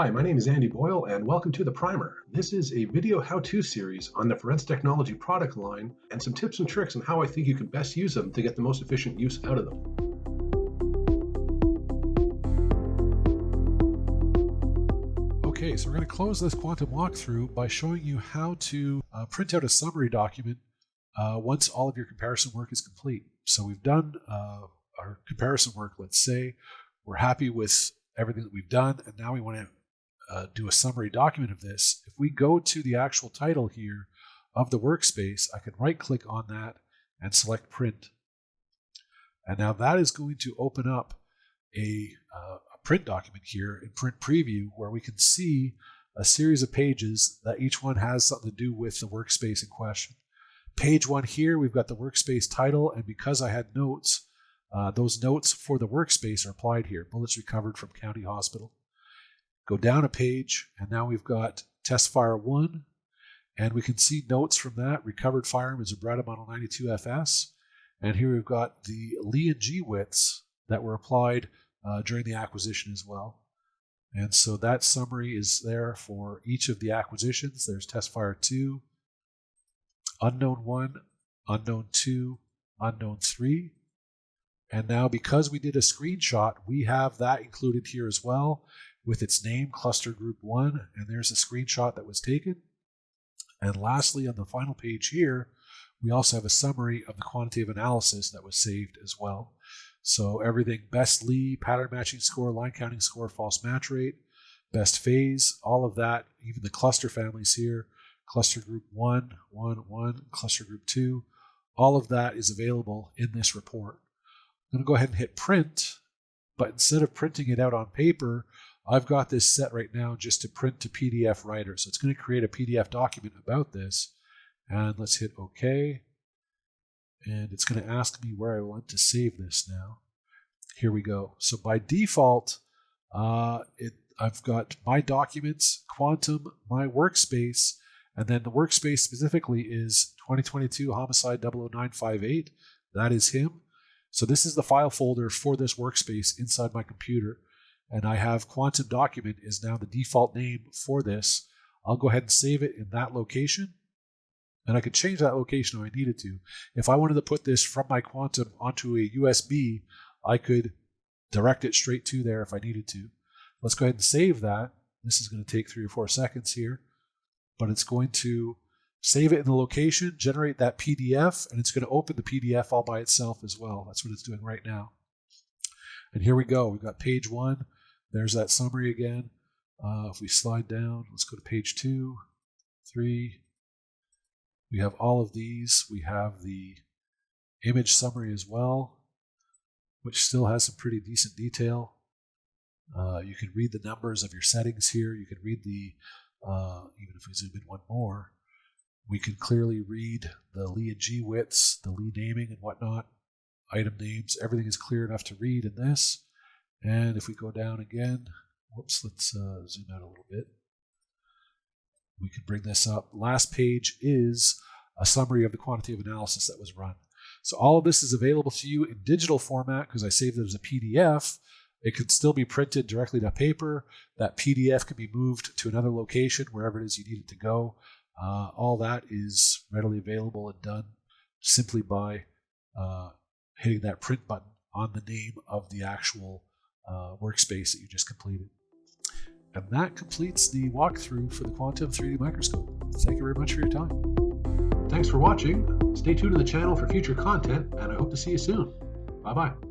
Hi, my name is Andy Boyle, and welcome to The Primer. This is a video how-to series on the Forensic Technology product line and some tips and tricks on how I think you can best use them to get the most efficient use out of them. Okay, so we're going to close this quantum walkthrough by showing you how to print out a summary document once all of your comparison work is complete. So we've done our comparison work, let's say. We're happy with everything that we've done, and now we want to do a summary document of this. If we go to the actual title here of the workspace, I can right-click on that and select Print. And now that is going to open up a print document here in Print Preview, where we can see a series of pages that each one has something to do with the workspace in question. Page 1 here, we've got the workspace title, and because I had notes, those notes for the workspace are applied here. Bullets recovered from County Hospital. Go down a page, and now we've got Test Fire 1, and we can see notes from that. Recovered firearm is a Beretta Model 92 FS, and here we've got the Lee and G widths that were applied during the acquisition as well. And so that summary is there for each of the acquisitions. There's Test Fire 2, Unknown 1, Unknown 2, Unknown 3. And now because we did a screenshot, we have that included here as well with its name, Cluster Group 1, and there's a screenshot that was taken. And lastly, on the final page here, we also have a summary of the quantitative analysis that was saved as well. So everything, best Lee, pattern matching score, line counting score, false match rate, best phase, all of that, even the cluster families here, Cluster Group 1, 1, 1, Cluster Group 2, all of that is available in this report. I'm going to go ahead and hit print, but instead of printing it out on paper, I've got this set right now just to print to PDF writer. So it's going to create a PDF document about this. And let's hit OK. And it's going to ask me where I want to save this now. Here we go. So by default, I've got my documents, Quantum, my workspace, and then the workspace specifically is 2022 Homicide 00958. That is him. So this is the file folder for this workspace inside my computer. And I have Quantum Document is now the default name for this. I'll go ahead and save it in that location. And I could change that location if I needed to. If I wanted to put this from my Quantum onto a USB, I could direct it straight to there if I needed to. Let's go ahead and save that. This is going to take 3 or 4 seconds here. But it's going to save it in the location, generate that PDF, and it's going to open the PDF all by itself as well. That's what it's doing right now. And here we go. We've got page 1. There's that summary again. If we slide down, let's go to page 2, 3. We have all of these. We have the image summary as well, which still has some pretty decent detail. You can read the numbers of your settings here. You can read the, even if we zoom in one more, we can clearly read the Lee and G widths, the Lee naming and whatnot, item names. Everything is clear enough to read in this. And if we go down again, whoops, let's zoom out a little bit. We can bring this up. Last page is a summary of the quantitative analysis that was run. So all of this is available to you in digital format because I saved it as a PDF. It could still be printed directly to paper. That PDF can be moved to another location, wherever it is you need it to go. All that is readily available and done simply by hitting that print button on the name of the actual workspace that you just completed. And that completes the walkthrough for the Quantum 3D Microscope. Thank you very much for your time. Thanks for watching. Stay tuned to the channel for future content, and I hope to see you soon. Bye-bye.